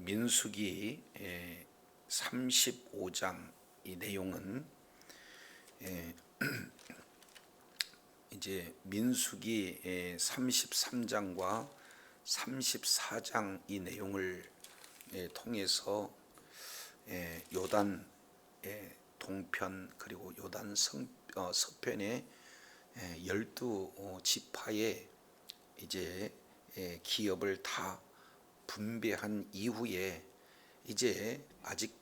민수기 35장 이 내용은 이제 민수기 33장과 34장 이 내용을 통해서 요단 동편 그리고 요단 서편의 12지파의 이제 기업을 다 분배한 이후에 이제 아직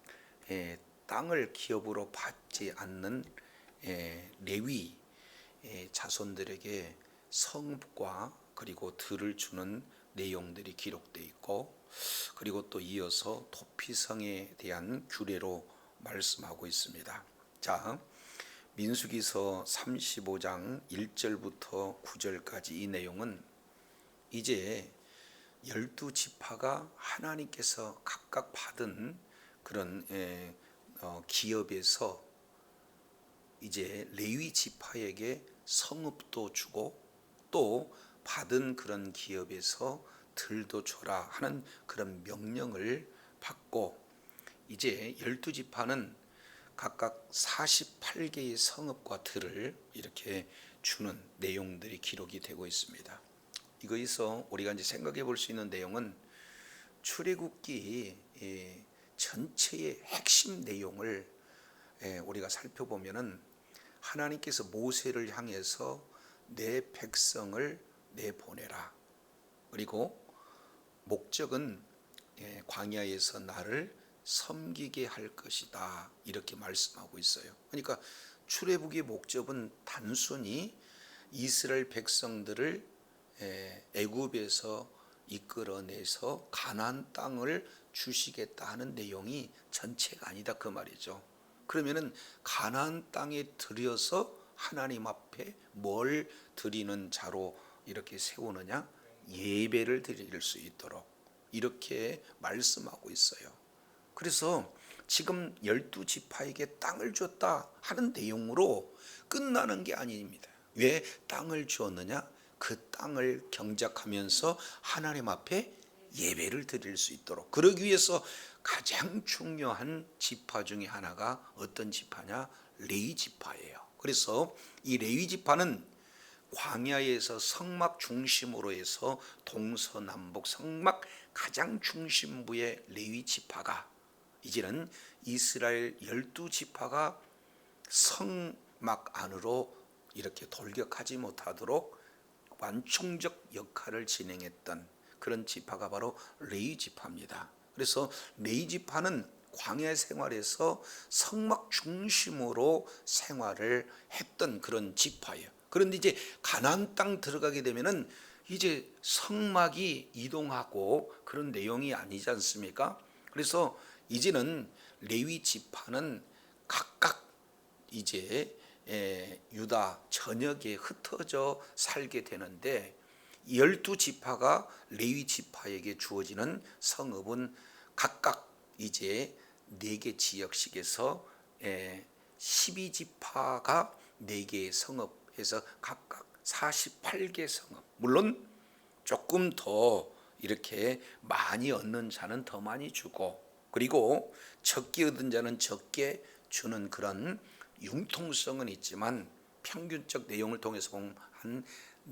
땅을 기업으로 받지 않는 레위 자손들에게 성읍과 그리고 들을 주는 내용들이 기록되어 있고, 그리고 또 이어서 도피성에 대한 규례로 말씀하고 있습니다. 자, 민수기서 35장 1절부터 9절까지 이 내용은 이제 12지파가 하나님께서 각각 받은 그런 기업에서 이제 레위 지파에게 성읍도 주고 또 받은 그런 기업에서 들도 줘라 하는 그런 명령을 받고, 이제 12지파는 각각 48개의 성읍과 들을 이렇게 주는 내용들이 기록이 되고 있습니다. 이거에서 우리가 이제 생각해 볼 수 있는 내용은 출애굽기 전체의 핵심 내용을 우리가 살펴보면은 하나님께서 모세를 향해서 내 백성을 내보내라, 그리고 목적은 광야에서 나를 섬기게 할 것이다, 이렇게 말씀하고 있어요. 그러니까 출애굽의 목적은 단순히 이스라엘 백성들을 애굽에서 이끌어내서 가나안 땅을 주시겠다 하는 내용이 전체가 아니다 그 말이죠. 그러면은 가나안 땅에 들여서 하나님 앞에 뭘 드리는 자로 이렇게 세우느냐? 예배를 드릴 수 있도록 이렇게 말씀하고 있어요. 그래서 지금 12지파에게 땅을 줬다 하는 내용으로 끝나는 게 아닙니다. 왜 땅을 주었느냐? 그 땅을 경작하면서 하나님 앞에 예배를 드릴 수 있도록, 그러기 위해서 가장 중요한 지파 중에 하나가 어떤 지파냐? 레위 지파예요. 그래서 이 레위 지파는 광야에서 성막 중심으로 해서 동서남북 성막 가장 중심부의 레위 지파가 이제는 이스라엘 12지파가 성막 안으로 이렇게 돌격하지 못하도록 완충적 역할을 진행했던 그런 지파가 바로 레위 지파입니다. 그래서 레위 지파는 광야 생활에서 성막 중심으로 생활을 했던 그런 지파예요. 그런데 이제 가나안 땅 들어가게 되면은 이제 성막이 이동하고 그런 내용이 아니지 않습니까? 그래서 이제는 레위 지파는 각각 이제 유다 전역에 흩어져 살게 되는데, 12지파가 레위 지파에게 주어지는 성읍은 각각 이제 4개 지역씩에서 12지파가 4개의 성읍에서 각각 48개 성읍, 물론 조금 더 이렇게 많이 얻는 자는 더 많이 주고, 그리고 적게 얻은 자는 적게 주는 그런 융통성은 있지만 평균적 내용을 통해서 보면 한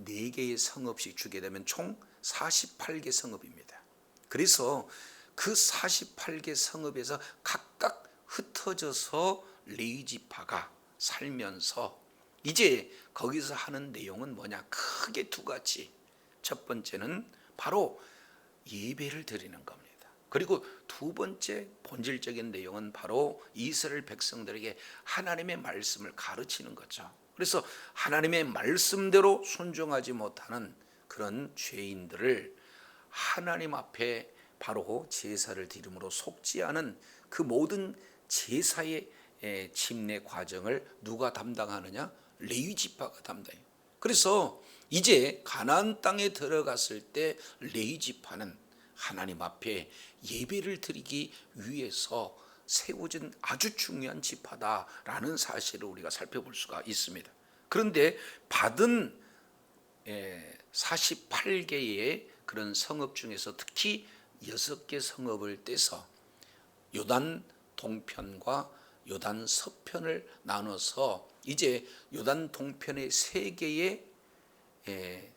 4개의 성읍씩 주게 되면 총 48개 성읍입니다. 그래서 그 48개 성읍에서 각각 흩어져서 레위 지파가 살면서 이제 거기서 하는 내용은 뭐냐? 크게 2가지. 첫 번째는 바로 예배를 드리는 겁니다. 그리고 2번째 본질적인 내용은 바로 이스라엘 백성들에게 하나님의 말씀을 가르치는 거죠. 그래서 하나님의 말씀대로 순종하지 못하는 그런 죄인들을 하나님 앞에 바로 제사를 드림으로 속지 않은 그 모든 제사의 침례 과정을 누가 담당하느냐? 레위 지파가 담당해요. 그래서 이제 가나안 땅에 들어갔을 때 레위 지파는 하나님 앞에 예배를 드리기 위해서 세워진 아주 중요한 지파다라는 사실을 우리가 살펴볼 수가 있습니다. 그런데 받은 48개의 그런 성읍 중에서 특히 6개 성읍을 떼서 요단 동편과 요단 서편을 나눠서 이제 요단 동편에 3개의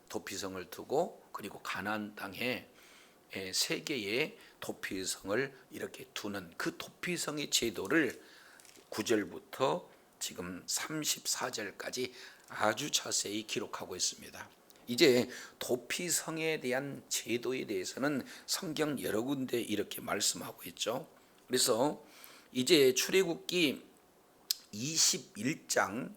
도피성을 두고, 그리고 가나안 땅에 3개의 도피성을 이렇게 두는 그 도피성의 제도를 9절부터 지금 34절까지 아주 자세히 기록하고 있습니다. 이제 도피성에 대한 제도에 대해서는 성경 여러 군데 이렇게 말씀하고 있죠. 그래서 이제 출애굽기 21장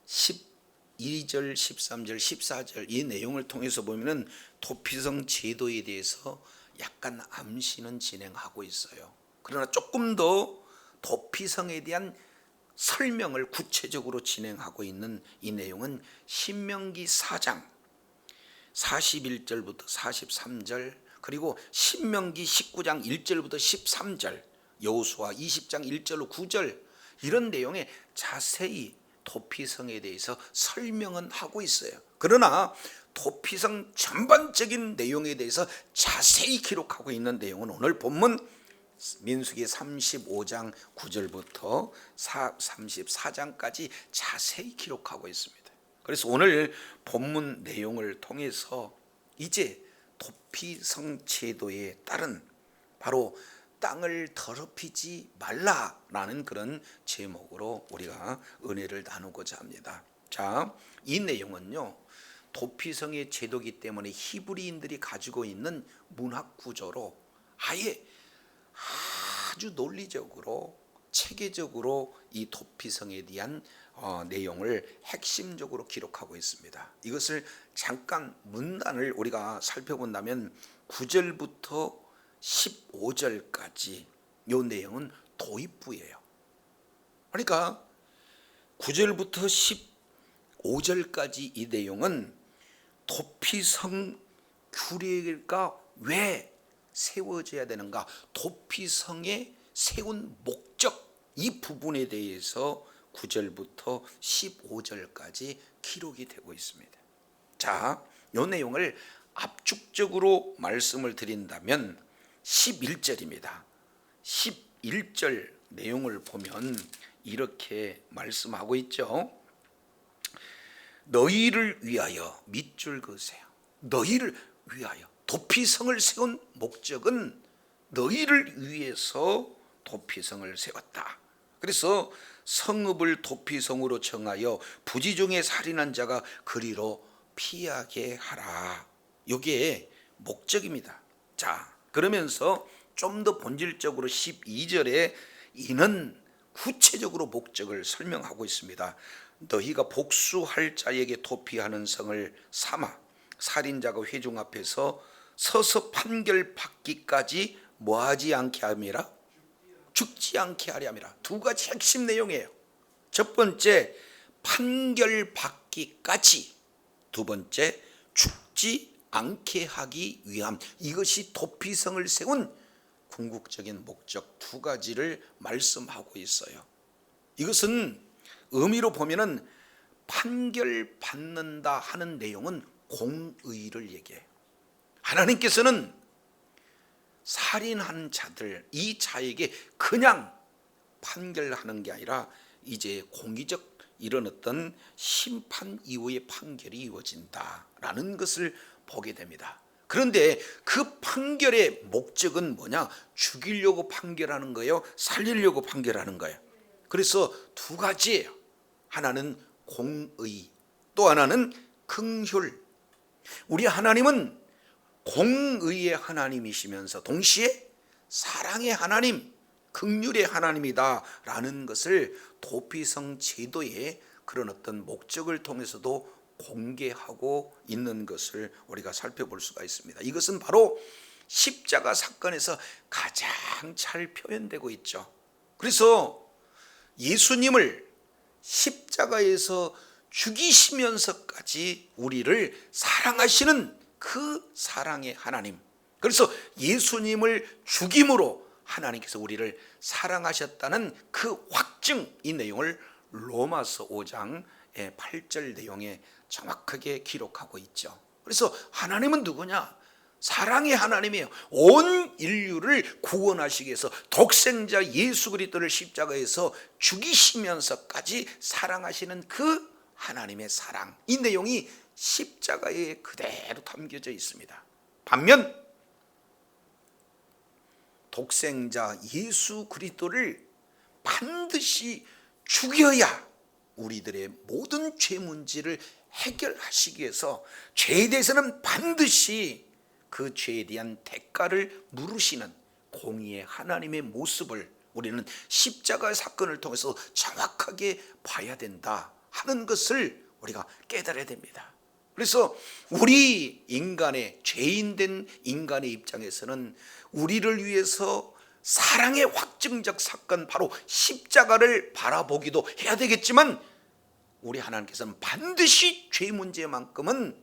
12절, 13절, 14절 이 내용을 통해서 보면은 도피성 제도에 대해서 약간 암시는 진행하고 있어요. 그러나 조금 더 도피성에 대한 설명을 구체적으로 진행하고 있는 이 내용은 신명기 4장 41절부터 43절, 그리고 신명기 19장 1절부터 13절, 여호수아 20장 1절로 9절 이런 내용에 자세히 도피성에 대해서 설명은 하고 있어요. 그러나 도피성 전반적인 내용에 대해서 자세히 기록하고 있는 내용은 오늘 본문 민수기 35장 9절부터 34장까지 자세히 기록하고 있습니다. 그래서 오늘 본문 내용을 통해서 이제 도피성 제도에 따른 바로 땅을 더럽히지 말라라는 그런 제목으로 우리가 은혜를 나누고자 합니다. 자, 이 내용은요, 도피성의 제도이기 때문에 히브리인들이 가지고 있는 문학 구조로 아예 아주 논리적으로 체계적으로 이 도피성에 대한 내용을 핵심적으로 기록하고 있습니다. 이것을 잠깐 문단을 우리가 살펴본다면 9절부터 15절까지 이 내용은 도입부예요. 그러니까 9절부터 15절까지 이 내용은 도피성 규례가 왜 세워져야 되는가, 도피성에 세운 목적, 이 부분에 대해서 9절부터 15절까지 기록이 되고 있습니다. 자, 이 내용을 압축적으로 말씀을 드린다면 11절입니다. 11절 내용을 보면 이렇게 말씀하고 있죠. 너희를 위하여 밑줄 그으세요. 너희를 위하여. 도피성을 세운 목적은 너희를 위해서 도피성을 세웠다. 그래서 성읍을 도피성으로 정하여 부지 중에 살인한 자가 그리로 피하게 하라. 이게 목적입니다. 자, 그러면서 좀 더 본질적으로 12절에 이는 구체적으로 목적을 설명하고 있습니다. 너희가 복수할 자에게 도피하는 성을 삼아 살인자가 회중 앞에서 서서 판결받기까지 뭐하지 않게 함이라? 죽지 않게 하려 함이라. 두 가지 핵심 내용이에요. 첫 번째, 판결받기까지. 두 번째, 죽지 않게 하기 위함. 이것이 도피성을 세운 궁극적인 목적 두 가지를 말씀하고 있어요. 이것은 의미로 보면은 판결받는다 하는 내용은 공의를 얘기해요. 하나님께서는 살인한 자들, 이 자에게 그냥 판결하는 게 아니라 이제 공의적 이런 어떤 심판 이후의 판결이 이루어진다라는 것을 보게 됩니다. 그런데 그 판결의 목적은 뭐냐? 죽이려고 판결하는 거예요? 살리려고 판결하는 거예요? 그래서 두 가지예요. 하나는 공의, 또 하나는 긍휼. 우리 하나님은 공의의 하나님이시면서 동시에 사랑의 하나님, 긍휼의 하나님이다라는 것을 도피성 제도의 그런 어떤 목적을 통해서도 공개하고 있는 것을 우리가 살펴볼 수가 있습니다. 이것은 바로 십자가 사건에서 가장 잘 표현되고 있죠. 그래서 예수님을 십자가에서 죽이시면서까지 우리를 사랑하시는 그 사랑의 하나님, 그래서 예수님을 죽임으로 하나님께서 우리를 사랑하셨다는 그 확증, 이 내용을 로마서 5장 8절 내용에 정확하게 기록하고 있죠. 그래서 하나님은 누구냐? 사랑의 하나님이에요. 온 인류를 구원하시기 위해서 독생자 예수 그리스도를 십자가에서 죽이시면서까지 사랑하시는 그 하나님의 사랑, 이 내용이 십자가에 그대로 담겨져 있습니다. 반면 독생자 예수 그리스도를 반드시 죽여야 우리들의 모든 죄 문제를 해결하시기 위해서 죄에 대해서는 반드시 그 죄에 대한 대가를 물으시는 공의의 하나님의 모습을 우리는 십자가 사건을 통해서 정확하게 봐야 된다 하는 것을 우리가 깨달아야 됩니다. 그래서 우리 인간의, 죄인된 인간의 입장에서는 우리를 위해서 사랑의 확증적 사건, 바로 십자가를 바라보기도 해야 되겠지만 우리 하나님께서는 반드시 죄 문제만큼은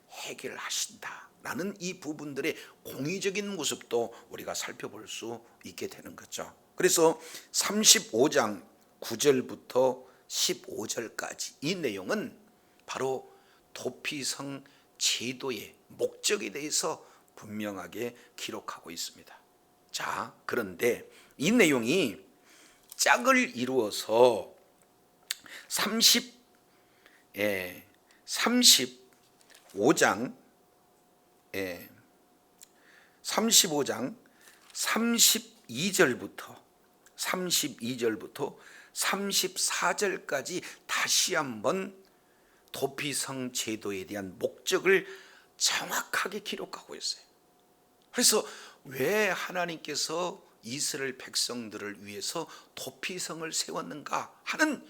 해결하신다라는 이 부분들의 공의적인 모습도 우리가 살펴볼 수 있게 되는 거죠. 그래서 35장 9절부터 15절까지 이 내용은 바로 도피성 제도의 목적에 대해서 분명하게 기록하고 있습니다. 자, 그런데 이 내용이 짝을 이루어서 35장 32절부터 34절까지 다시 한번 도피성 제도에 대한 목적을 정확하게 기록하고 있어요. 그래서 왜 하나님께서 이스라엘 백성들을 위해서 도피성을 세웠는가 하는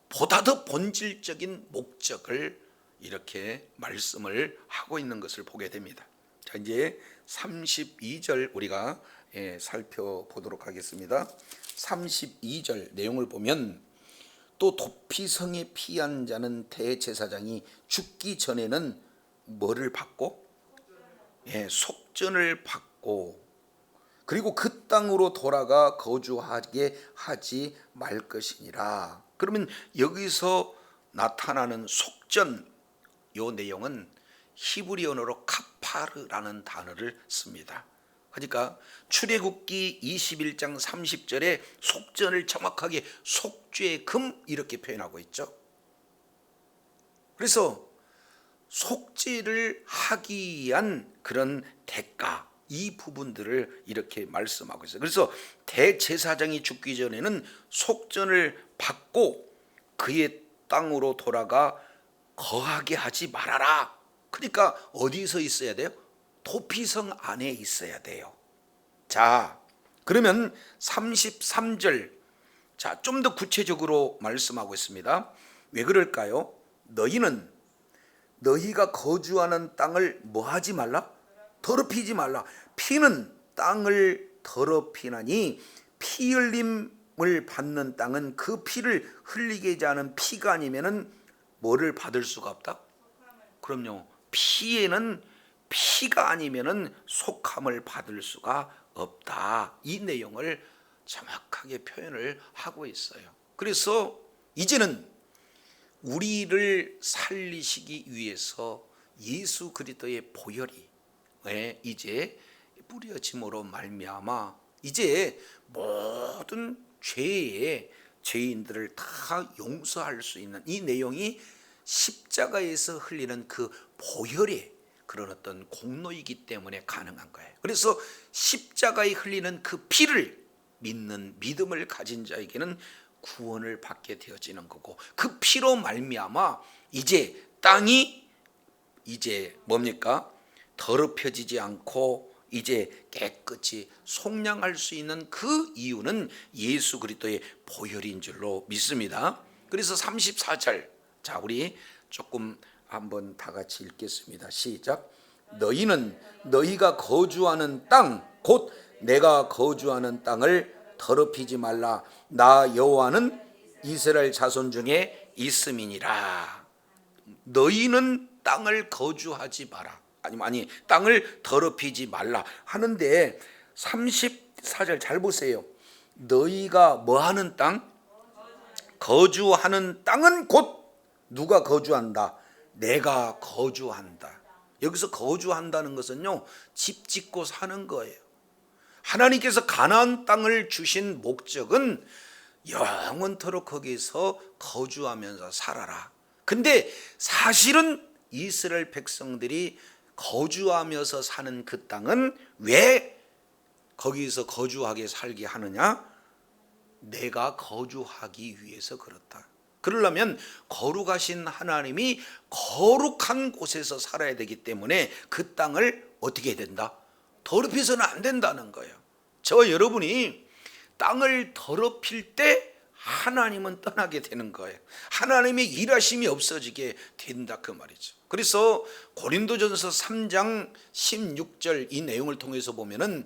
보다 더 본질적인 목적을 이렇게 말씀을 하고 있는 것을 보게 됩니다. 자, 이제 32절 우리가 살펴보도록 하겠습니다. 32절 내용을 보면, 또 도피성에 피한 자는 대제사장이 죽기 전에는 뭐를 받고? 속전을 받고, 그리고 그 땅으로 돌아가 거주하게 하지 말 것이니라. 그러면 여기서 나타나는 속전, 요 내용은 히브리어로 카파르라는 단어를 씁니다. 그러니까 출애굽기 21장 30절에 속전을 정확하게 속죄금 이렇게 표현하고 있죠. 그래서 속죄를 하기 위한 그런 대가, 이 부분들을 이렇게 말씀하고 있어요. 그래서 대제사장이 죽기 전에는 속전을 받고 그의 땅으로 돌아가 거하게 하지 말아라. 그러니까 어디서 있어야 돼요? 도피성 안에 있어야 돼요. 자, 그러면 33절, 자, 좀 더 구체적으로 말씀하고 있습니다. 왜 그럴까요? 너희가 거주하는 땅을 뭐 하지 말라? 더럽히지 말라. 피는 땅을 더럽히나니 피 흘림을 받는 땅은 그 피를 흘리게 하지 않은 피가 아니면은 뭐를 받을 수가 없다? 그럼요. 피에는 피가 아니면은 속함을 받을 수가 없다. 이 내용을 정확하게 표현을 하고 있어요. 그래서 이제는 우리를 살리시기 위해서 예수 그리스도의 보혈이 이제 뿌려짐으로 말미암아 이제 모든 죄의 죄인들을 다 용서할 수 있는 이 내용이 십자가에서 흘리는 그 보혈의 그런 어떤 공로이기 때문에 가능한 거예요. 그래서 십자가에 흘리는 그 피를 믿는 믿음을 가진 자에게는 구원을 받게 되어지는 거고, 그 피로 말미암아 이제 땅이 이제 뭡니까? 더럽혀지지 않고 이제 깨끗이 속량할 수 있는 그 이유는 예수 그리스도의 보혈인 줄로 믿습니다. 그래서 34절, 자, 우리 조금 한번 다 같이 읽겠습니다. 시작. 너희가 거주하는 땅, 곧 내가 거주하는 땅을 더럽히지 말라. 나 여호와는 이스라엘 자손 중에 있음이니라. 너희는 땅을 거주하지 마라. 아니 땅을 더럽히지 말라 하는데 34절 잘 보세요. 너희가 뭐 하는 땅? 거주하는 땅은 곧 누가 거주한다? 내가 거주한다. 여기서 거주한다는 것은요, 집 짓고 사는 거예요. 하나님께서 가나안 땅을 주신 목적은 영원토록 거기서 거주하면서 살아라. 근데 사실은 이스라엘 백성들이 거주하면서 사는 그 땅은 왜 거기서 거주하게 살게 하느냐? 내가 거주하기 위해서 그렇다. 그러려면 거룩하신 하나님이 거룩한 곳에서 살아야 되기 때문에 그 땅을 어떻게 해야 된다? 더럽혀서는 안 된다는 거예요. 저와 여러분이 땅을 더럽힐 때 하나님은 떠나게 되는 거예요. 하나님의 일하심이 없어지게 된다 그 말이죠. 그래서 고린도전서 3장 16절 이 내용을 통해서 보면은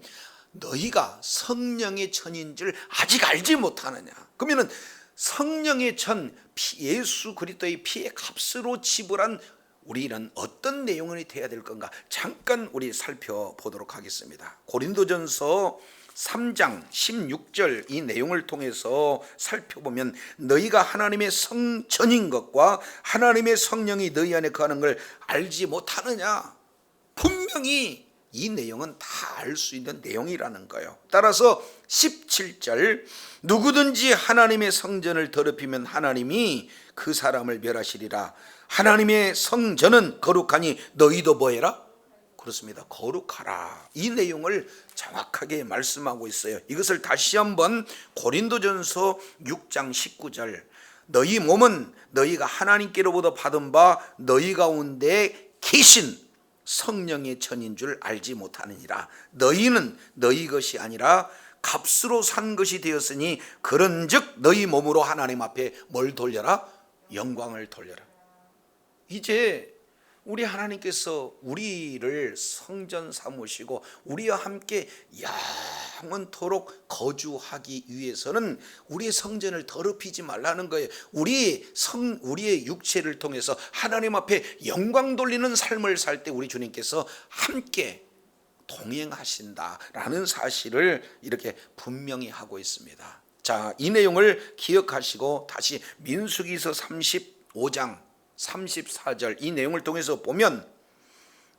너희가 성령의 천인 줄 아직 알지 못하느냐. 그러면은 성령의 천, 예수 그리스도의 피의 값으로 지불한 우리는 어떤 내용이 돼야 될 건가? 잠깐 우리 살펴보도록 하겠습니다. 고린도전서 3장 16절 이 내용을 통해서 살펴보면 너희가 하나님의 성전인 것과 하나님의 성령이 너희 안에 거하는 걸 알지 못하느냐. 분명히 이 내용은 다 알 수 있는 내용이라는 거예요. 따라서 17절 누구든지 하나님의 성전을 더럽히면 하나님이 그 사람을 멸하시리라. 하나님의 성전은 거룩하니 너희도 뭐해라? 그렇습니다. 거룩하라. 이 내용을 정확하게 말씀하고 있어요. 이것을 다시 한번 고린도전서 6장 19절 너희 몸은 너희가 하나님께로부터 받은 바 너희 가운데 계신 성령의 천인 줄 알지 못하느니라. 너희는 너희 것이 아니라 값으로 산 것이 되었으니 그런즉 너희 몸으로 하나님 앞에 뭘 돌려라? 영광을 돌려라. 이제 우리 하나님께서 우리를 성전 삼으시고 우리와 함께 영원토록 거주하기 위해서는 우리의 성전을 더럽히지 말라는 거예요. 우리의 육체를 통해서 하나님 앞에 영광 돌리는 삶을 살 때 우리 주님께서 함께 동행하신다라는 사실을 이렇게 분명히 하고 있습니다. 자, 이 내용을 기억하시고 다시 민수기서 35장 34절 이 내용을 통해서 보면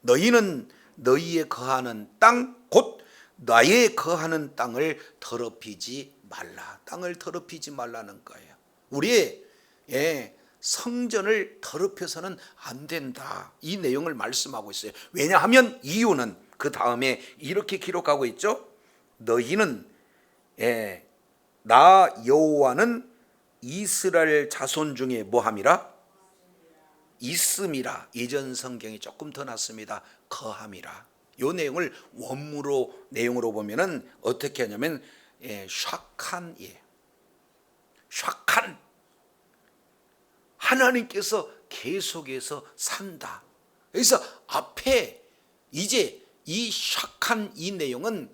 너희는 너희의 거하는 땅 곧 나의 거하는 땅을 더럽히지 말라. 땅을 더럽히지 말라는 거예요. 우리의 성전을 더럽혀서는 안 된다. 이 내용을 말씀하고 있어요. 왜냐하면 이유는 그 다음에 이렇게 기록하고 있죠. 너희는 나 여호와는 이스라엘 자손 중에 뭐함이라? 있음이라. 예전 성경이 조금 더 낫습니다. 거함이라. 이 내용을 원문으로 내용으로 보면은 어떻게 하냐면 샤칸이에요. 샤칸. 하나님께서 계속해서 산다. 그래서 앞에 이제 이 샤칸 이 내용은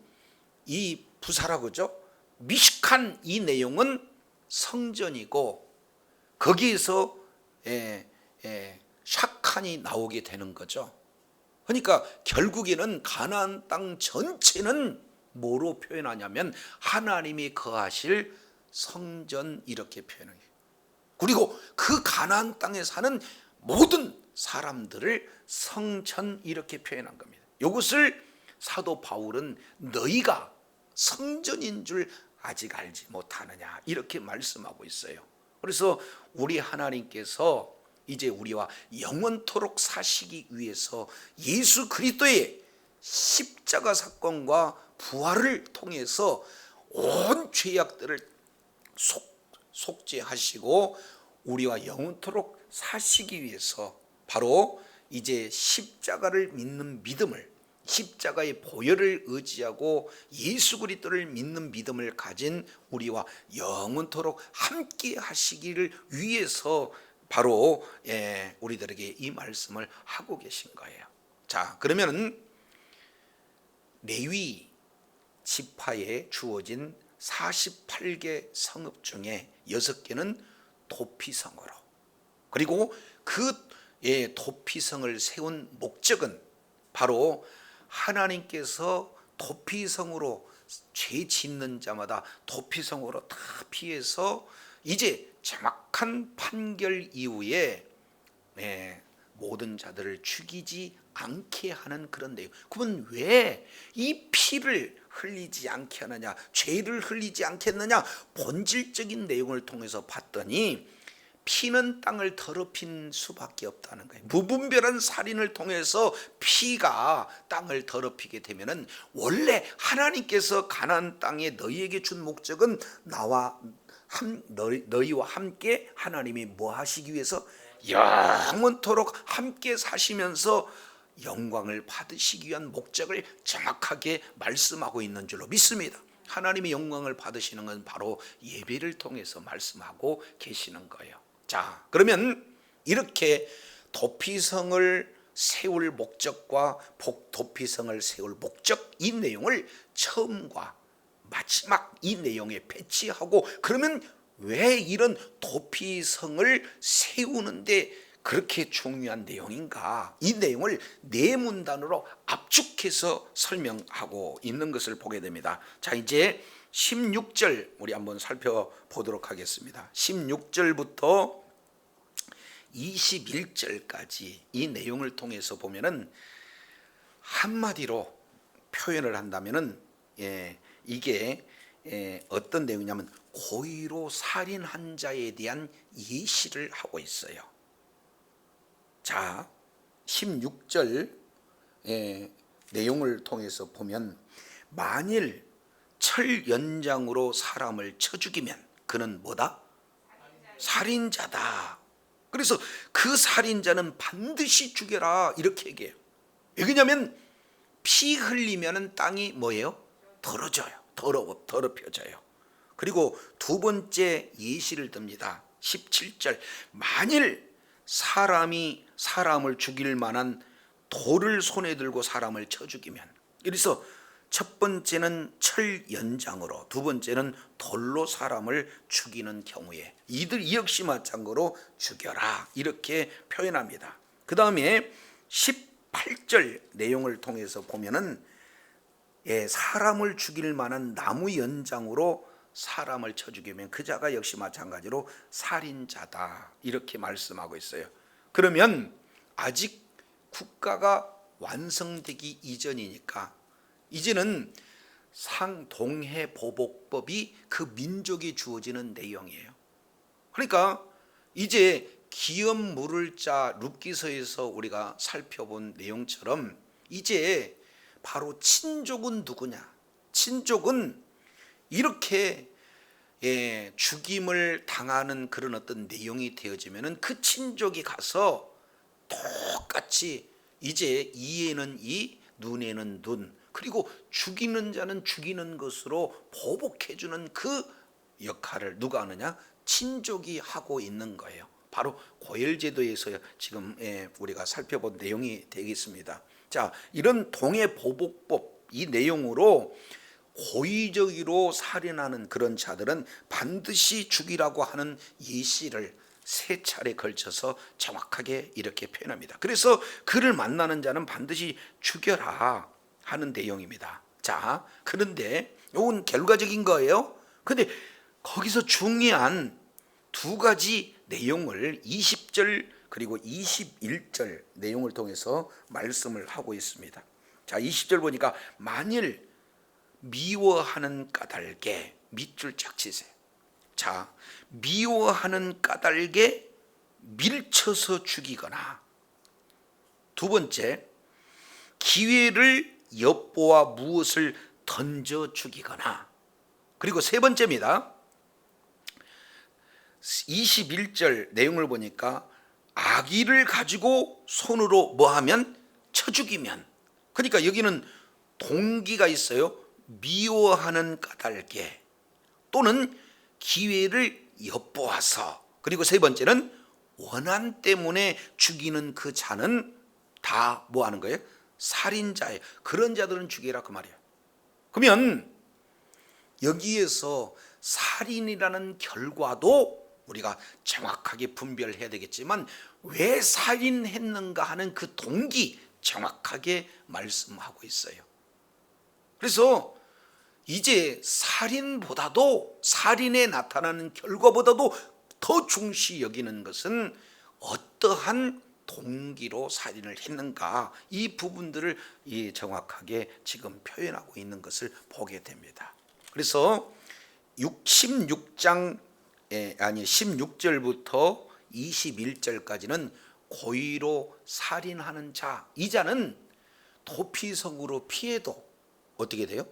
이 부사라고죠. 미식한 이 내용은 성전이고 거기에서 샤칸이 나오게 되는 거죠. 그러니까 결국에는 가나안 땅 전체는 뭐로 표현하냐면 하나님이 거하실 성전 이렇게 표현해요. 그리고 그 가나안 땅에 사는 모든 사람들을 성전 이렇게 표현한 겁니다. 이것을 사도 바울은 너희가 성전인 줄 아직 알지 못하느냐 이렇게 말씀하고 있어요. 그래서 우리 하나님께서 이제 우리와 영원토록 사시기 위해서 예수 그리스도의 십자가 사건과 부활을 통해서 온 죄악들을 속죄하시고 우리와 영원토록 사시기 위해서 바로 이제 십자가를 믿는 믿음을, 십자가의 보혈을 의지하고 예수 그리스도를 믿는 믿음을 가진 우리와 영원토록 함께 하시기를 위해서 바로 우리들에게 이 말씀을 하고 계신 거예요. 자, 그러면 레위 지파에 주어진 48개 성읍 중에 6개는 도피성으로, 그리고 그 도피성을 세운 목적은 바로 하나님께서 도피성으로 죄 짓는 자마다 도피성으로 다 피해서 이제 정확한 판결 이후에 모든 자들을 죽이지 않게 하는 그런 내용. 그러면 왜 이 피를 흘리지 않게 하느냐, 죄를 흘리지 않겠느냐, 본질적인 내용을 통해서 봤더니 피는 땅을 더럽힌 수밖에 없다는 거예요. 무분별한 살인을 통해서 피가 땅을 더럽히게 되면은 원래 하나님께서 가나안 땅에 너희에게 준 목적은 너희와 함께 하나님이 뭐 하시기 위해서 영원토록 함께 사시면서 영광을 받으시기 위한 목적을 정확하게 말씀하고 있는 줄로 믿습니다. 하나님의 영광을 받으시는 건 바로 예배를 통해서 말씀하고 계시는 거예요. 자, 그러면 이렇게 도피성을 세울 목적과 도피성을 세울 목적, 이 내용을 처음과 마지막 이 내용에 배치하고, 그러면 왜 이런 도피성을 세우는데 그렇게 중요한 내용인가, 이 내용을 네 문단으로 압축해서 설명하고 있는 것을 보게 됩니다. 자, 이제 16절 우리 한번 살펴보도록 하겠습니다. 16절부터 21절까지 이 내용을 통해서 보면은 한마디로 표현을 한다면은 이게 어떤 내용이냐면 고의로 살인한 자에 대한 예시를 하고 있어요. 자, 16절 내용을 통해서 보면 만일 철 연장으로 사람을 쳐 죽이면 그는 뭐다? 살인자다. 그래서 그 살인자는 반드시 죽여라, 이렇게 얘기해요. 왜냐하면 피 흘리면 땅이 뭐예요? 더러져요. 더럽혀져요. 그리고 두 번째 예시를 듭니다. 17절, 만일 사람이 사람을 죽일 만한 돌을 손에 들고 사람을 쳐 죽이면, 그래서 첫 번째는 철 연장으로, 두 번째는 돌로 사람을 죽이는 경우에 이 역시 마찬가지로 죽여라, 이렇게 표현합니다. 그 다음에 18절 내용을 통해서 보면은 사람을 죽일 만한 나무 연장으로 사람을 쳐 죽이면 그 자가 역시 마찬가지로 살인자다, 이렇게 말씀하고 있어요. 그러면 아직 국가가 완성되기 이전이니까 이제는 상동해보복법이 그 민족에 주어지는 내용이에요. 그러니까 이제 기업 물을 자 룻기서에서 우리가 살펴본 내용처럼 이제 바로 친족은 누구냐, 친족은 이렇게 죽임을 당하는 그런 어떤 내용이 되어지면은 그 친족이 가서 똑같이 이제 이에는 이, 눈에는 눈, 그리고 죽이는 자는 죽이는 것으로 보복해주는 그 역할을 누가 하느냐? 친족이 하고 있는 거예요. 바로 고열제도에서 지금 우리가 살펴본 내용이 되겠습니다. 자, 이런 동해보복법, 이 내용으로 고의적으로 살인하는 그런 자들은 반드시 죽이라고 하는 예시를 세 차례 걸쳐서 정확하게 이렇게 표현합니다. 그래서 그를 만나는 자는 반드시 죽여라 하는 내용입니다. 자, 그런데 이건 결과적인 거예요. 근데 거기서 중요한 두 가지 내용을 20절 그리고 21절 내용을 통해서 말씀을 하고 있습니다. 자, 20절 보니까 만일 미워하는 까닭에, 밑줄 쫙 치세요. 자, 미워하는 까닭에 밀쳐서 죽이거나, 두 번째, 기회를 엿보아 무엇을 던져 죽이거나, 그리고 세 번째입니다. 21절 내용을 보니까 악의를 가지고 손으로 뭐하면 쳐 죽이면, 그러니까 여기는 동기가 있어요. 미워하는 까닭에 또는 기회를 엿보아서, 그리고 세 번째는 원한 때문에 죽이는 그 자는 다 뭐 하는 거예요? 살인자예요. 그런 자들은 죽이라, 그 말이에요. 그러면 여기에서 살인이라는 결과도 우리가 정확하게 분별해야 되겠지만 왜 살인했는가 하는 그 동기 정확하게 말씀하고 있어요. 그래서 이제 살인보다도, 살인에 나타나는 결과보다도 더 중시 여기는 것은 어떠한 동기로 살인을 했는가, 이 부분들을 정확하게 지금 표현하고 있는 것을 보게 됩니다. 그래서 16장 16절부터 21절까지는 고의로 살인하는 자, 이 자는 도피성으로 피해도 어떻게 돼요?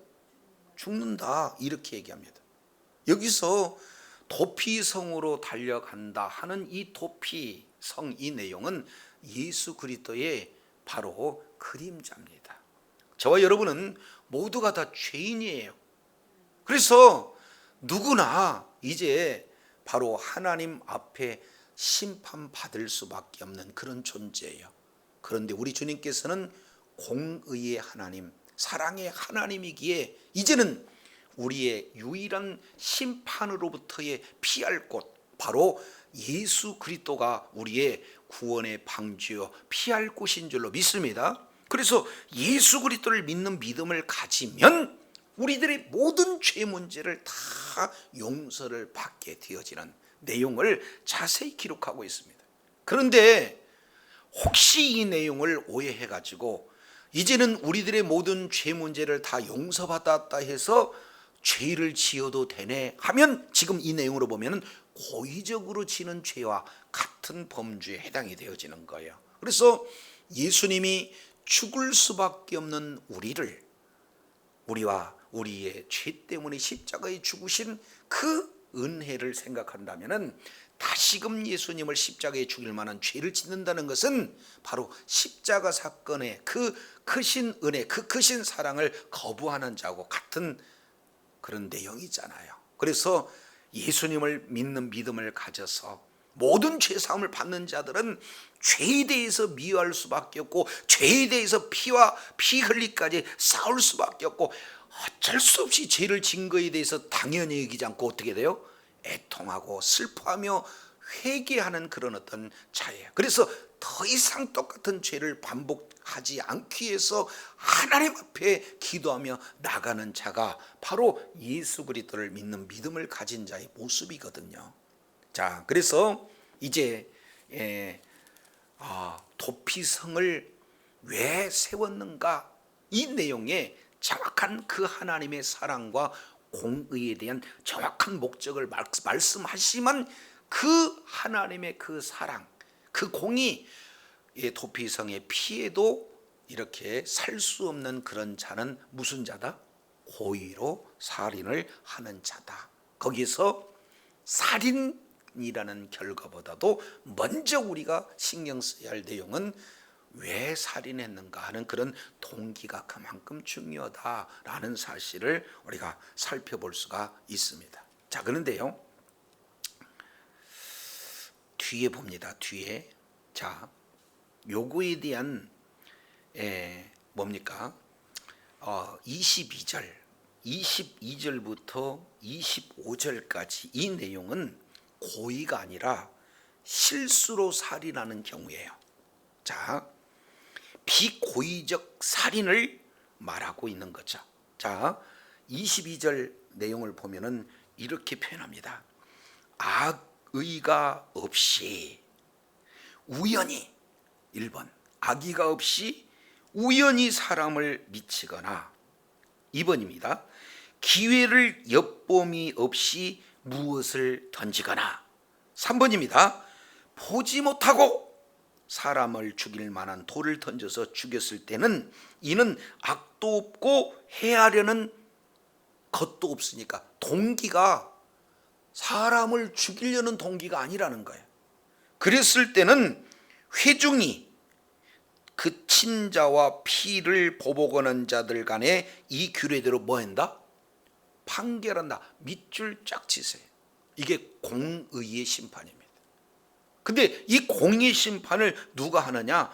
죽는다, 이렇게 얘기합니다. 여기서 도피성으로 달려간다 하는 이 도피성, 이 내용은 예수 그리스도의 바로 그림자입니다. 저와 여러분은 모두가 다 죄인이에요. 그래서 누구나 이제 바로 하나님 앞에 심판받을 수밖에 없는 그런 존재예요. 그런데 우리 주님께서는 공의의 하나님, 사랑의 하나님이기에 이제는 우리의 유일한 심판으로부터의 피할 곳, 바로 예수 그리스도가 우리의 구원의 방주여 피할 곳인 줄로 믿습니다. 그래서 예수 그리스도를 믿는 믿음을 가지면 우리들의 모든 죄 문제를 다 용서를 받게 되어지는 내용을 자세히 기록하고 있습니다. 그런데 혹시 이 내용을 오해해 가지고 이제는 우리들의 모든 죄 문제를 다 용서받았다 해서 죄를 지어도 되네 하면, 지금 이 내용으로 보면 고의적으로 지는 죄와 같은 범주에 해당이 되어지는 거예요. 그래서 예수님이 죽을 수밖에 없는 우리와 우리의 죄 때문에 십자가에 죽으신 그 은혜를 생각한다면, 다시금 예수님을 십자가에 죽일 만한 죄를 짓는다는 것은 바로 십자가 사건의 그 크신 은혜, 그 크신 사랑을 거부하는 자하고 같은 그런 내용이잖아요. 그래서 예수님을 믿는 믿음을 가져서 모든 죄사함을 받는 자들은 죄에 대해서 미워할 수밖에 없고, 죄에 대해서 피와 피 흘리까지 싸울 수밖에 없고, 어쩔 수 없이 죄를 진 거에 대해서 당연히 여기지 않고 어떻게 돼요? 애통하고 슬퍼하며 회개하는 그런 어떤 자예요. 그래서 더 이상 똑같은 죄를 반복하지 않기 위해서 하나님 앞에 기도하며 나가는 자가 바로 예수 그리스도를 믿는 믿음을 가진 자의 모습이거든요. 자, 그래서 이제 도피성을 왜 세웠는가, 이 내용에 정확한 그 하나님의 사랑과 공의에 대한 정확한 목적을 말씀하시면, 그 하나님의 그 사랑, 그 공의, 도피성의 피해도 이렇게 살 수 없는 그런 자는 무슨 자다? 고의로 살인을 하는 자다. 거기서 살인이라는 결과보다도 먼저 우리가 신경 써야 할 내용은 왜 살인했는가 하는 그런 동기가 그만큼 중요하다라는 사실을 우리가 살펴볼 수가 있습니다. 자, 그런데요, 뒤에 봅니다. 뒤에. 자, 요거에 대한 뭡니까? 22절부터 25절까지 이 내용은 고의가 아니라 실수로 살인하는 경우예요. 자, 비고의적 살인을 말하고 있는 거죠. 자, 22절 내용을 보면은 이렇게 표현합니다. 악의가 없이 우연히, 1번 악의가 없이 우연히 사람을 미치거나, 2번입니다. 기회를 엿봄이 없이 무엇을 던지거나, 3번입니다. 보지 못하고 사람을 죽일 만한 돌을 던져서 죽였을 때는 이는 악도 없고 해하려는 것도 없으니까 동기가 사람을 죽이려는 동기가 아니라는 거예요. 그랬을 때는 회중이 그 친자와 피를 보복하는 자들 간에 이 규례대로 뭐 한다? 판결한다. 밑줄 쫙 치세요. 이게 공의의 심판입니다. 근데 이 공의 심판을 누가 하느냐?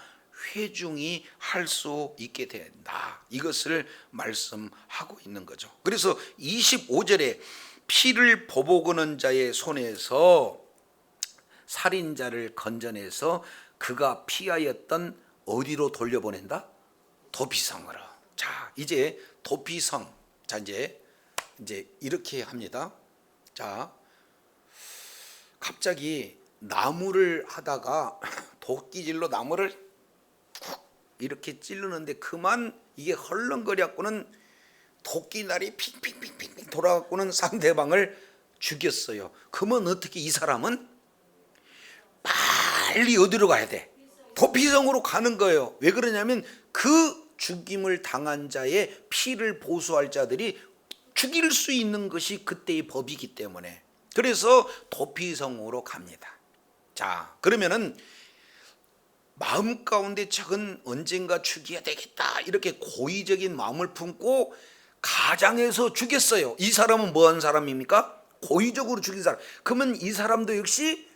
회중이 할 수 있게 된다. 이것을 말씀하고 있는 거죠. 그래서 25절에 피를 보복하는 자의 손에서 살인자를 건져내서 그가 피하였던 어디로 돌려보낸다? 도피성으로. 자, 이제 도피성. 자, 이제 이렇게 합니다. 자, 갑자기 나무를 하다가 도끼질로 나무를 쿡 이렇게 찌르는데 그만 이게 헐렁거려갖고는 도끼날이 핑핑핑핑 돌아갖고는 상대방을 죽였어요. 그러면 어떻게 이 사람은 빨리 어디로 가야 돼? 도피성으로 가는 거예요. 왜 그러냐면 그 죽임을 당한 자의 피를 보수할 자들이 죽일 수 있는 것이 그때의 법이기 때문에 그래서 도피성으로 갑니다. 자, 그러면은 마음 가운데 적은 언젠가 죽여야 되겠다 이렇게 고의적인 마음을 품고 가장해서 죽였어요. 이 사람은 뭐한 사람입니까? 고의적으로 죽인 사람. 그러면 이 사람도 역시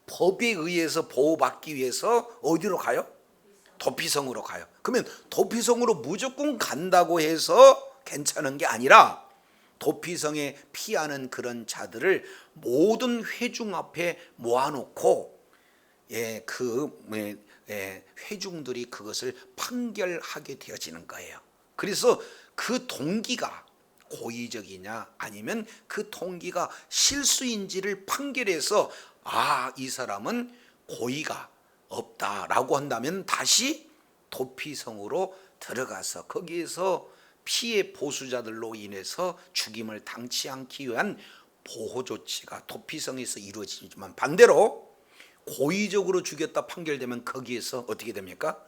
법에 의해서 보호받기 위해서 어디로 가요? 도피성으로 가요. 그러면 도피성으로 무조건 간다고 해서 괜찮은 게 아니라 도피성에 피하는 그런 자들을 모든 회중 앞에 모아놓고 회중들이 그것을 판결하게 되어지는 거예요. 그래서 그 동기가 고의적이냐 아니면 그 동기가 실수인지를 판결해서 이 사람은 고의가 없다라고 한다면 다시 도피성으로 들어가서 거기에서 피해 보수자들로 인해서 죽임을 당치 않기 위한 보호 조치가 도피성에서 이루어지지만 반대로 고의적으로 죽였다 판결되면 거기에서 어떻게 됩니까?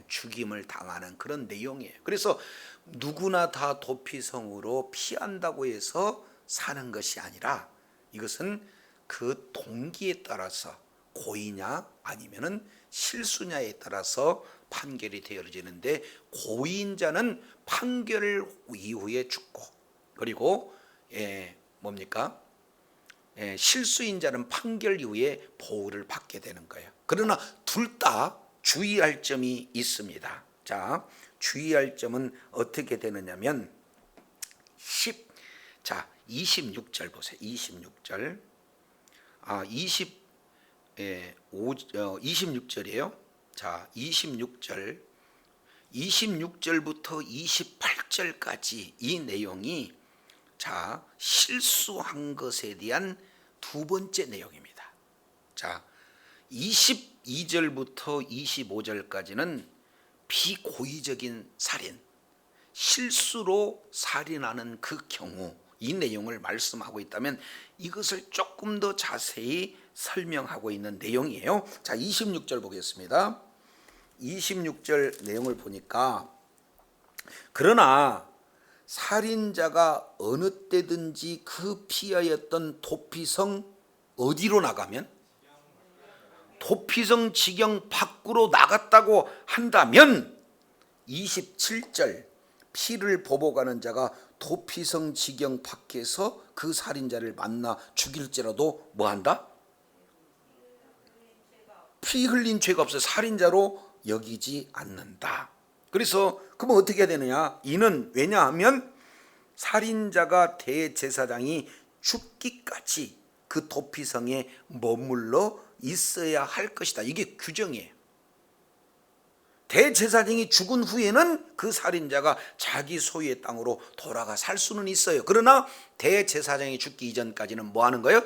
죽임을 당하는 그런 내용이에요. 그래서 누구나 다 도피성으로 피한다고 해서 사는 것이 아니라 이것은 그 동기에 따라서 고의냐 아니면은 실수냐에 따라서 판결이 되어지는데 고의인자는 판결 이후에 죽고 그리고 실수인자는 판결 이후에 보호를 받게 되는 거예요. 그러나 둘 다 주의할 점이 있습니다. 자, 주의할 점은 어떻게 되느냐면 26절 보세요. 26절. 26절이에요. 자, 26절부터 28절까지 이 내용이 실수한 것에 대한 두 번째 내용입니다. 자, 22절부터 25절까지는 비고의적인 살인, 실수로 살인하는 그 경우 이 내용을 말씀하고 있다면 이것을 조금 더 자세히 설명하고 있는 내용이에요. 자, 26절 보겠습니다. 26절 내용을 보니까 그러나 살인자가 어느 때든지 그 피하였던 도피성 어디로 나가면 도피성 지경 밖으로 나갔다고 한다면 27절 피를 보복하는 자가 도피성 지경 밖에서 그 살인자를 만나 죽일지라도 뭐한다? 피 흘린 죄가 없어 살인자로 여기지 않는다. 그래서 그러면 어떻게 해야 되느냐? 이는 왜냐하면 살인자가 대제사장이 죽기까지 그 도피성에 머물러 있어야 할 것이다. 이게 규정이에요. 대제사장이 죽은 후에는 그 살인자가 자기 소유의 땅으로 돌아가 살 수는 있어요. 그러나 대제사장이 죽기 이전까지는 뭐 하는 거예요?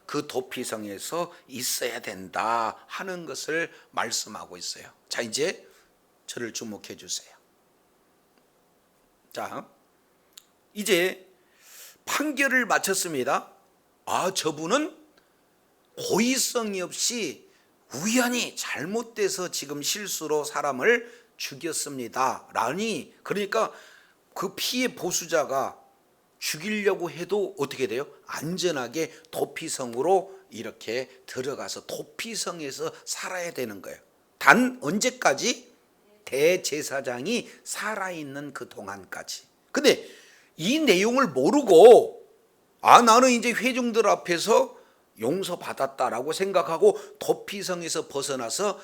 그 도피성에서 있어야 된다 하는 것을 말씀하고 있어요. 자, 이제 저를 주목해 주세요. 자, 이제 판결을 마쳤습니다. 저분은 고의성이 없이 우연히 잘못돼서 지금 실수로 사람을 죽였습니다 라니, 그러니까 그 피해 보수자가 죽이려고 해도 어떻게 돼요? 안전하게 도피성으로 이렇게 들어가서 도피성에서 살아야 되는 거예요. 단 언제까지? 대제사장이 살아있는 그 동안까지. 근데 이 내용을 모르고 나는 이제 회중들 앞에서 용서받았다라고 생각하고 도피성에서 벗어나서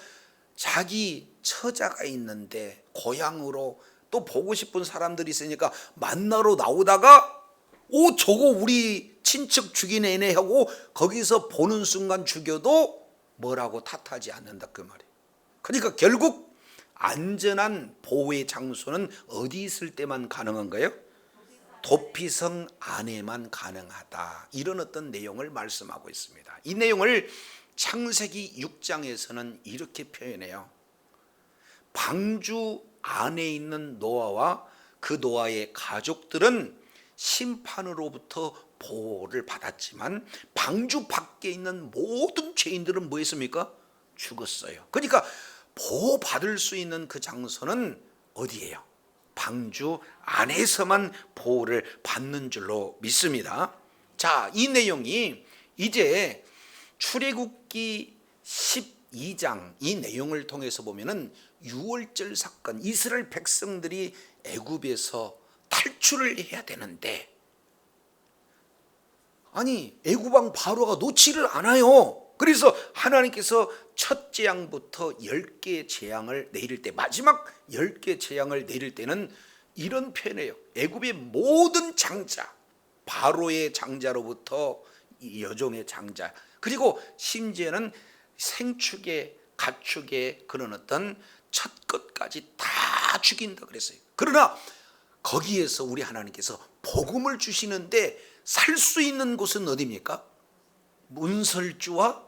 자기 처자가 있는데 고향으로 또 보고 싶은 사람들이 있으니까 만나러 나오다가 저거 우리 친척 죽인 애네 하고 거기서 보는 순간 죽여도 뭐라고 탓하지 않는다 그 말이에요. 그러니까 결국 안전한 보호의 장소는 어디 있을 때만 가능한 거예요? 도피성 안에만 가능하다. 이런 어떤 내용을 말씀하고 있습니다. 이 내용을 창세기 6장에서는 이렇게 표현해요. 방주 안에 있는 노아와 그 노아의 가족들은 심판으로부터 보호를 받았지만 방주 밖에 있는 모든 죄인들은 뭐 했습니까? 죽었어요. 그러니까 보호받을 수 있는 그 장소는 어디예요? 방주 안에서만 보호를 받는 줄로 믿습니다. 자, 이 내용이 이제 출애굽기 12장 이 내용을 통해서 보면은 유월절 사건, 이스라엘 백성들이 애굽에서 탈출을 해야 되는데, 아니 애굽 왕 바로가 놓지를 않아요. 그래서 하나님께서 첫째 양부터 10개의 재앙을 내릴 때, 마지막 10개의 재앙을 내릴 때는 이런 표현이에요. 애굽의 모든 장자, 바로의 장자로부터 여종의 장자, 그리고 심지어는 생축의 가축의 그런 어떤 첫 것까지 다 죽인다 그랬어요. 그러나 거기에서 우리 하나님께서 복음을 주시는데 살 수 있는 곳은 어디입니까? 문설주와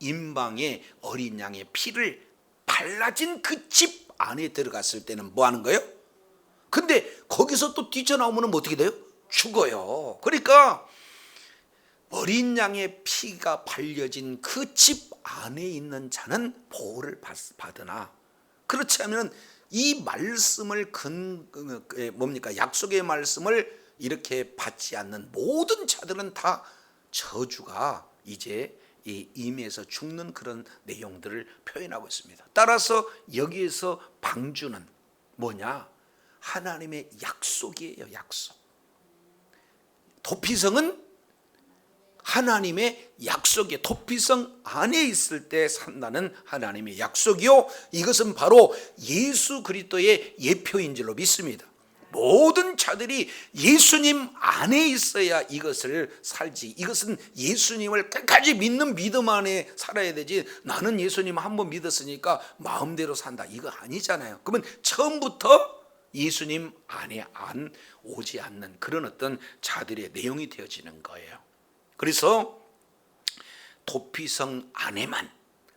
임방의 어린 양의 피를 발라진 그 집 안에 들어갔을 때는 뭐 하는 거예요? 근데 거기서 또 뛰쳐나오면 어떻게 돼요? 죽어요. 그러니까 어린 양의 피가 발려진 그 집 안에 있는 자는 보호를 받으나, 그렇지 않으면 이 말씀을 뭡니까? 약속의 말씀을 이렇게 받지 않는 모든 자들은 다 저주가 이제 이 임에서 죽는 그런 내용들을 표현하고 있습니다. 따라서 여기에서 방주는 뭐냐? 하나님의 약속이에요. 약속. 도피성은 하나님의 약속이에요. 도피성 안에 있을 때 산다는 하나님의 약속이요, 이것은 바로 예수 그리스도의 예표인 줄로 믿습니다. 모든 자들이 예수님 안에 있어야 이것을 살지, 이것은 예수님을 끝까지 믿는 믿음 안에 살아야 되지, 나는 예수님 한번 믿었으니까 마음대로 산다, 이거 아니잖아요. 그러면 처음부터 예수님 안에 안 오지 않는 그런 어떤 자들의 내용이 되어지는 거예요. 그래서 도피성 안에만,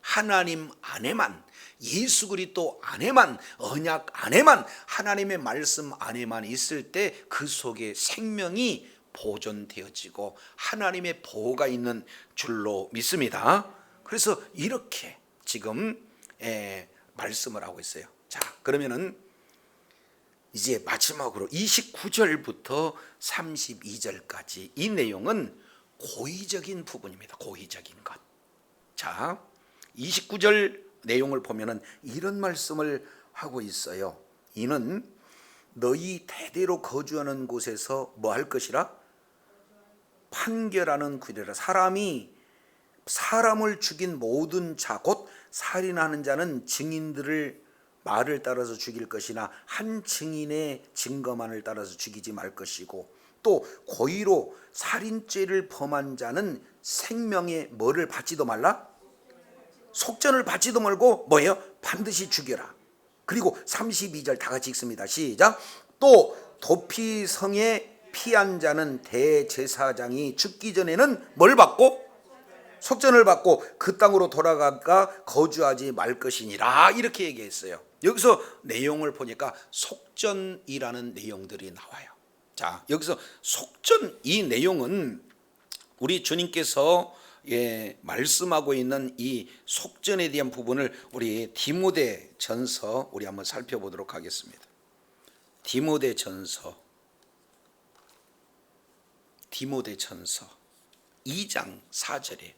하나님 안에만, 예수 그리스도 안에만, 언약 안에만, 하나님의 말씀 안에만 있을 때 그 속에 생명이 보존되어지고 하나님의 보호가 있는 줄로 믿습니다. 그래서 이렇게 지금 말씀을 하고 있어요. 자, 그러면은 이제 마지막으로 29절부터 32절까지 이 내용은 고의적인 부분입니다. 고의적인 것. 자, 29절 내용을 보면은 이런 말씀을 하고 있어요. 이는 너희 대대로 거주하는 곳에서 뭐 할 것이라? 판결하는 규례라. 사람이 사람을 죽인 모든 자, 곧 살인하는 자는 증인들을 말을 따라서 죽일 것이나 한 증인의 증거만을 따라서 죽이지 말 것이고, 또 고의로 살인죄를 범한 자는 생명의 뭐를 받지도 말라? 속전을 받지도 말고 뭐예요? 반드시 죽여라. 그리고 32절 다 같이 읽습니다. 시작. 또 도피성에 피한 자는 대제사장이 죽기 전에는 뭘 받고? 속전을 받고 그 땅으로 돌아가가 거주하지 말 것이니라, 이렇게 얘기했어요. 여기서 내용을 보니까 속전이라는 내용들이 나와요. 자, 여기서 속전, 이 내용은 우리 주님께서 말씀하고 있는 이 속전에 대한 부분을 우리 디모데전서 우리 한번 살펴보도록 하겠습니다. 디모데전서 2장 4절에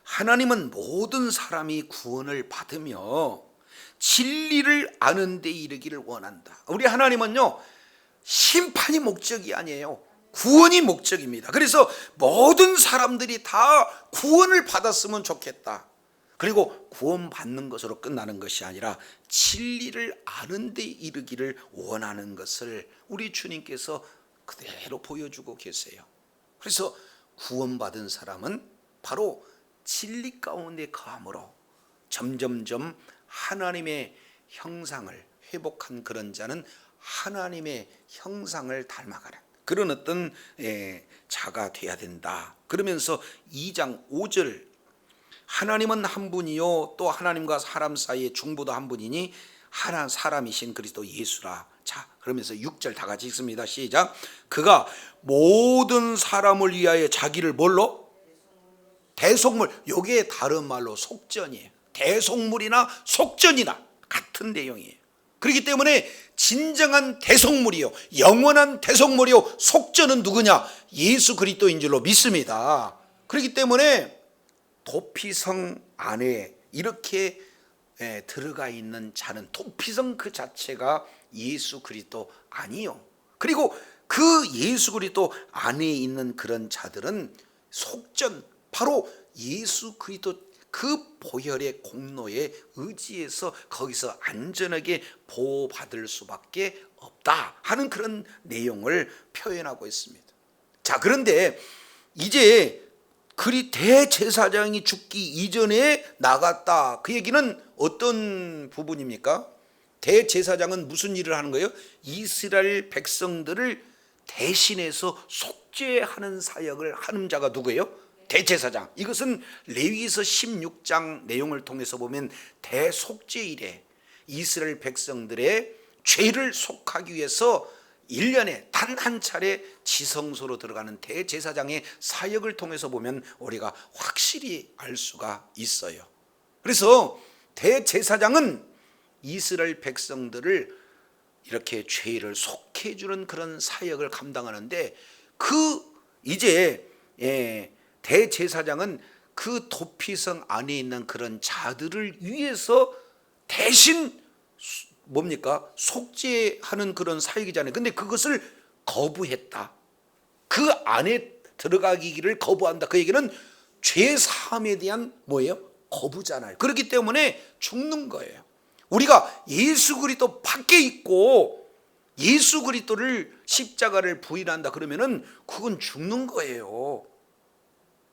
하나님은 모든 사람이 구원을 받으며 진리를 아는 데 이르기를 원한다. 우리 하나님은요, 심판이 목적이 아니에요. 구원이 목적입니다. 그래서 모든 사람들이 다 구원을 받았으면 좋겠다. 그리고 구원받는 것으로 끝나는 것이 아니라 진리를 아는 데 이르기를 원하는 것을 우리 주님께서 그대로 보여주고 계세요. 그래서 구원받은 사람은 바로 진리 가운데 거함으로 점점점 하나님의 형상을 회복한 그런 자는 하나님의 형상을 닮아가는 그런 어떤 자가 돼야 된다. 그러면서 2장 5절 하나님은 한 분이요 또 하나님과 사람 사이의 중보도 한 분이니 하나 사람이신 그리스도 예수라. 자, 그러면서 6절 다 같이 읽습니다. 시작. 그가 모든 사람을 위하여 자기를 뭘로? 대속물. 요게 다른 말로 속전이에요. 대속물이나 속전이나 같은 내용이에요. 그렇기 때문에 진정한 대속물이요, 영원한 대속물이요, 속전은 누구냐? 예수 그리스도인 줄로 믿습니다. 그렇기 때문에 도피성 안에 이렇게 들어가 있는 자는 도피성 그 자체가 예수 그리스도 아니요. 그리고 그 예수 그리스도 안에 있는 그런 자들은 속전, 바로 예수 그리스도 그 보혈의 공로에 의지해서 거기서 안전하게 보호받을 수밖에 없다 하는 그런 내용을 표현하고 있습니다. 자, 그런데 이제 그리 대제사장이 죽기 이전에 나갔다. 그 얘기는 어떤 부분입니까? 대제사장은 무슨 일을 하는 거예요? 이스라엘 백성들을 대신해서 속죄하는 사역을 하는 자가 누구예요? 대제사장. 이것은 레위기서 16장 내용을 통해서 보면 대속죄일에 이스라엘 백성들의 죄를 속하기 위해서 1년에 단 한 차례 지성소로 들어가는 대제사장의 사역을 통해서 보면 우리가 확실히 알 수가 있어요. 그래서 대제사장은 이스라엘 백성들을 이렇게 죄를 속해주는 그런 사역을 감당하는데, 이제 대제사장은 그 도피성 안에 있는 그런 자들을 위해서 대신 뭡니까? 속죄하는 그런 사역이잖아요. 근데 그것을 거부했다. 그 안에 들어가기를 거부한다. 그 얘기는 죄 사함에 대한 뭐예요? 거부잖아요. 그렇기 때문에 죽는 거예요. 우리가 예수 그리스도 밖에 있고 예수 그리스도를 십자가를 부인한다 그러면은 그건 죽는 거예요.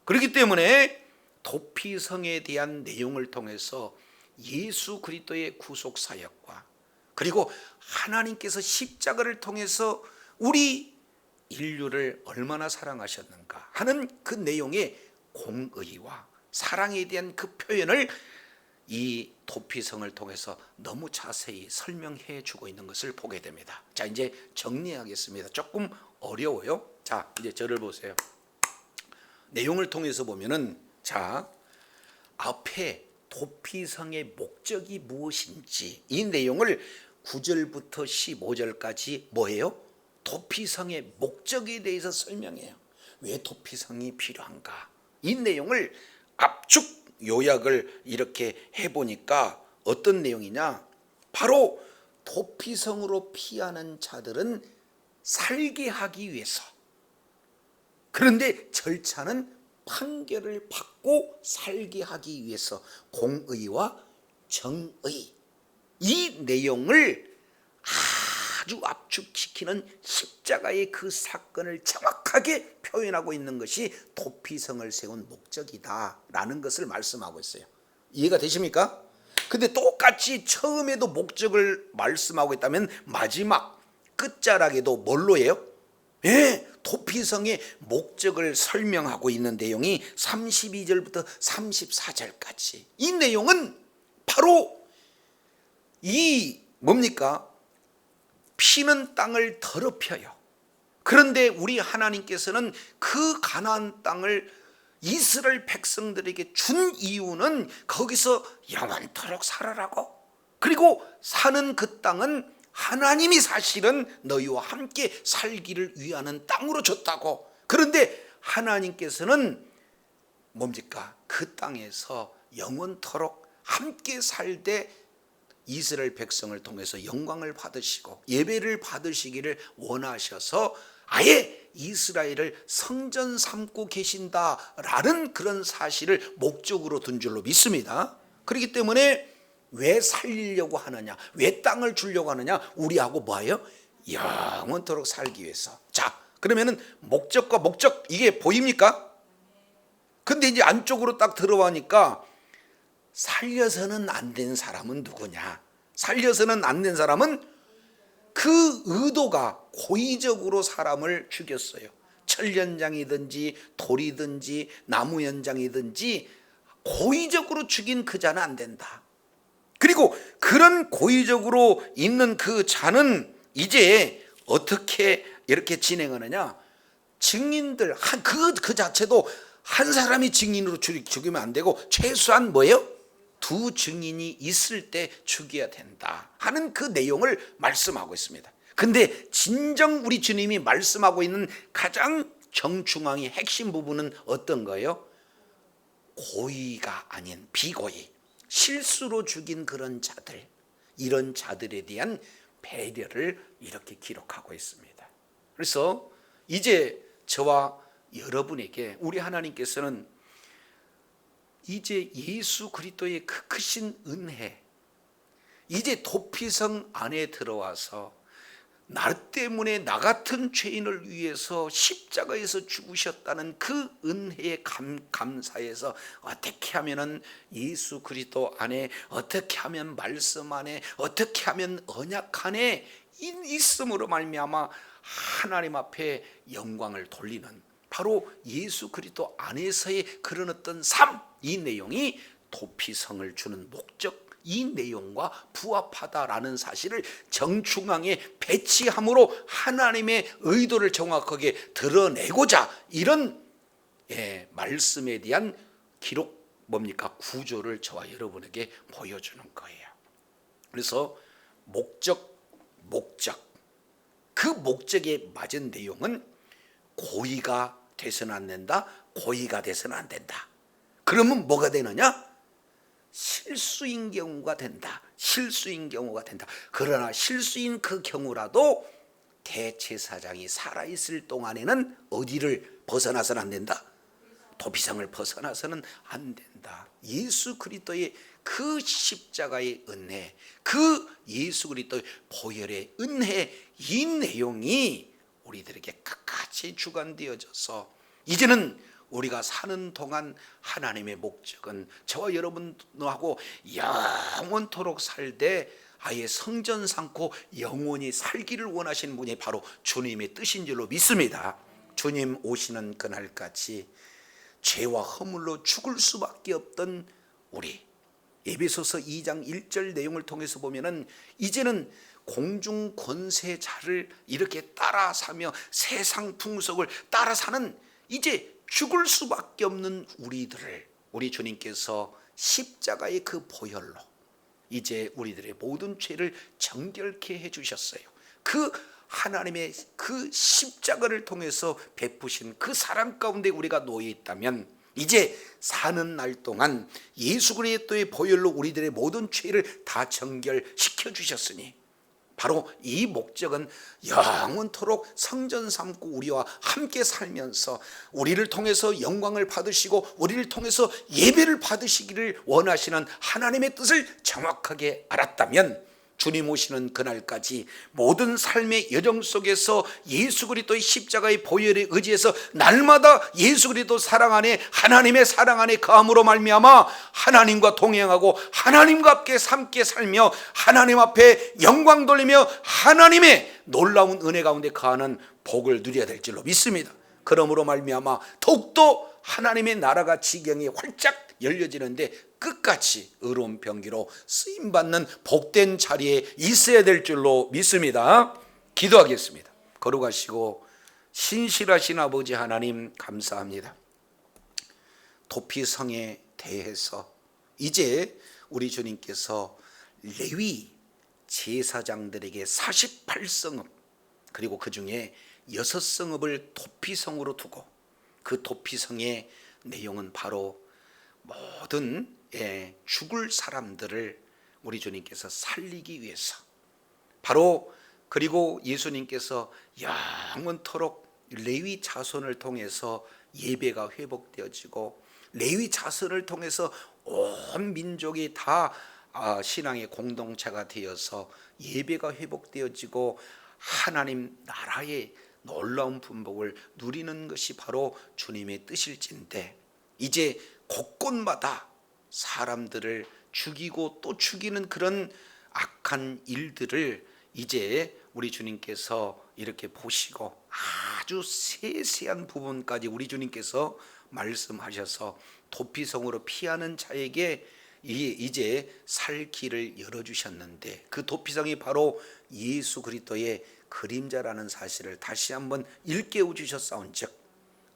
그렇기 때문에 도피성에 대한 내용을 통해서 예수 그리스도의 구속 사역과 그리고 하나님께서 십자가를 통해서 우리 인류를 얼마나 사랑하셨는가 하는 그 내용의 공의와 사랑에 대한 그 표현을 이 도피성을 통해서 너무 자세히 설명해 주고 있는 것을 보게 됩니다. 자, 이제 정리하겠습니다. 조금 어려워요. 자, 이제 저를 보세요. 내용을 통해서 보면은, 자, 앞에 도피성의 목적이 무엇인지 이 내용을 9절부터 15절까지 뭐예요? 도피성의 목적에 대해서 설명해요. 왜 도피성이 필요한가? 이 내용을 압축 요약을 이렇게 해보니까 어떤 내용이냐? 바로 도피성으로 피하는 자들은 살게 하기 위해서, 그런데 절차는 판결을 받고 살게 하기 위해서 공의와 정의, 이 내용을 아주 압축시키는 십자가의 그 사건을 정확하게 표현하고 있는 것이 도피성을 세운 목적이다라는 것을 말씀하고 있어요. 이해가 되십니까? 근데 똑같이 처음에도 목적을 말씀하고 있다면 마지막 끝자락에도 뭘로 해요? 도피성의 목적을 설명하고 있는 내용이 32절부터 34절까지, 이 내용은 바로 이 뭡니까? 피는 땅을 더럽혀요. 그런데 우리 하나님께서는 그 가나안 땅을 이스라엘 백성들에게 준 이유는 거기서 영원토록 살아라고, 그리고 사는 그 땅은 하나님이 사실은 너희와 함께 살기를 위하는 땅으로 줬다고. 그런데 하나님께서는 뭡니까? 그 땅에서 영원토록 함께 살되 이스라엘 백성을 통해서 영광을 받으시고 예배를 받으시기를 원하셔서 아예 이스라엘을 성전 삼고 계신다라는 그런 사실을 목적으로 둔 줄로 믿습니다. 그렇기 때문에 왜 살리려고 하느냐, 왜 땅을 주려고 하느냐? 우리하고 뭐예요? 영원토록 살기 위해서. 자, 그러면은 목적과 목적, 이게 보입니까? 근데 이제 안쪽으로 딱 들어가니까 살려서는 안 된 사람은 누구냐? 살려서는 안 된 사람은 그 의도가 고의적으로 사람을 죽였어요. 철연장이든지 돌이든지 나무 연장이든지 고의적으로 죽인 그 자는 안 된다. 그리고 그런 고의적으로 있는 그 자는 이제 어떻게 이렇게 진행하느냐? 증인들 그 자체도 한 사람이 증인으로 죽이면 안 되고 최소한 뭐예요? 두 증인이 있을 때 죽여야 된다 하는 그 내용을 말씀하고 있습니다. 근데 진정 우리 주님이 말씀하고 있는 가장 정중앙의 핵심 부분은 어떤 거예요? 고의가 아닌 비고의, 실수로 죽인 그런 자들, 이런 자들에 대한 배려를 이렇게 기록하고 있습니다. 그래서 이제 저와 여러분에게 우리 하나님께서는 이제 예수 그리스도의 그 크신 은혜, 이제 도피성 안에 들어와서 나 때문에 나 같은 죄인을 위해서 십자가에서 죽으셨다는 그 은혜에 감사해서 어떻게 하면은 예수 그리스도 안에, 어떻게 하면 말씀 안에, 어떻게 하면 언약 안에 있음으로 말미암아 하나님 앞에 영광을 돌리는, 바로 예수 그리스도 안에서의 그런 어떤 삶, 이 내용이 도피성을 주는 목적, 이 내용과 부합하다라는 사실을 정중앙에 배치함으로 하나님의 의도를 정확하게 드러내고자 이런 말씀에 대한 기록 뭡니까? 구조를 저와 여러분에게 보여주는 거예요. 그래서 목적, 그 목적에 맞은 내용은 고의가 돼서는 안 된다, 고의가 돼서는 안 된다. 그러면 뭐가 되느냐? 실수인 경우가 된다. 그러나 실수인 그 경우라도 대제사장이 살아있을 동안에는 어디를 벗어나서는 안 된다? 도피성을 벗어나서는 안 된다. 예수 그리스도의 그 십자가의 은혜, 그 예수 그리스도의 보혈의 은혜, 이 내용이 우리들에게 끝까지 주관되어져서 이제는 우리가 사는 동안 하나님의 목적은 저와 여러분하고 영원토록 살되 아예 성전 삼고 영원히 살기를 원하시는 분이 바로 주님의 뜻인 줄로 믿습니다. 주님 오시는 그날까지 죄와 허물로 죽을 수밖에 없던 우리, 에베소서 2장 1절 내용을 통해서 보면은 이제는 공중 권세자를 이렇게 따라 사며 세상 풍속을 따라 사는, 이제 죽을 수밖에 없는 우리들을 우리 주님께서 십자가의 그 보혈로 이제 우리들의 모든 죄를 정결케 해주셨어요. 그 하나님의 그 십자가를 통해서 베푸신 그 사랑 가운데 우리가 놓여 있다면 이제 사는 날 동안 예수 그리스도의 보혈로 우리들의 모든 죄를 다 정결시켜 주셨으니 바로 이 목적은 영원토록 성전 삼고 우리와 함께 살면서 우리를 통해서 영광을 받으시고 우리를 통해서 예배를 받으시기를 원하시는 하나님의 뜻을 정확하게 알았다면 주님 오시는 그날까지 모든 삶의 여정 속에서 예수 그리스도의 십자가의 보혈에 의지해서 날마다 예수 그리스도 사랑 안에, 하나님의 사랑 안에 거함으로 말미암아 하나님과 동행하고 하나님과 함께 살며 하나님 앞에 영광 돌리며 하나님의 놀라운 은혜 가운데 거하는 복을 누려야 될 줄로 믿습니다. 그러므로 말미암아 더욱더 하나님의 나라가 지경이 활짝 열려지는데 끝까지 의로운 병기로 쓰임받는 복된 자리에 있어야 될 줄로 믿습니다. 기도하겠습니다. 거룩하시고 신실하신 아버지 하나님, 감사합니다. 도피성에 대해서 이제 우리 주님께서 레위 제사장들에게 48성읍, 그리고 그 중에 6성읍을 도피성으로 두고 그 도피성의 내용은 바로 모든 죽을 사람들을 우리 주님께서 살리기 위해서, 바로 그리고 예수님께서 영원토록 레위 자손을 통해서 예배가 회복되어지고 레위 자손을 통해서 온 민족이 다 신앙의 공동체가 되어서 예배가 회복되어지고 하나님 나라의 놀라운 분복을 누리는 것이 바로 주님의 뜻일진데, 이제 곳곳마다 사람들을 죽이고 또 죽이는 그런 악한 일들을 이제 우리 주님께서 이렇게 보시고 아주 세세한 부분까지 우리 주님께서 말씀하셔서 도피성으로 피하는 자에게 이제 살 길을 열어주셨는데, 그 도피성이 바로 예수 그리스도의 그림자라는 사실을 다시 한번 일깨워 주셨사온즉,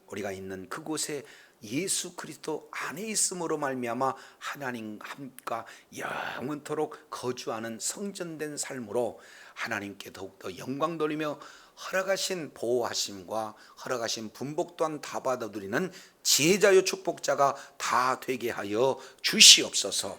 우리가 있는 그곳에 예수 그리스도 안에 있음으로 말미암아 하나님과 영원토록 거주하는 성전된 삶으로 하나님께 더욱더 영광 돌리며 허락하신 보호하심과 허락하신 분복 또한 다 받아들이는 제자요 축복자가 다 되게 하여 주시옵소서.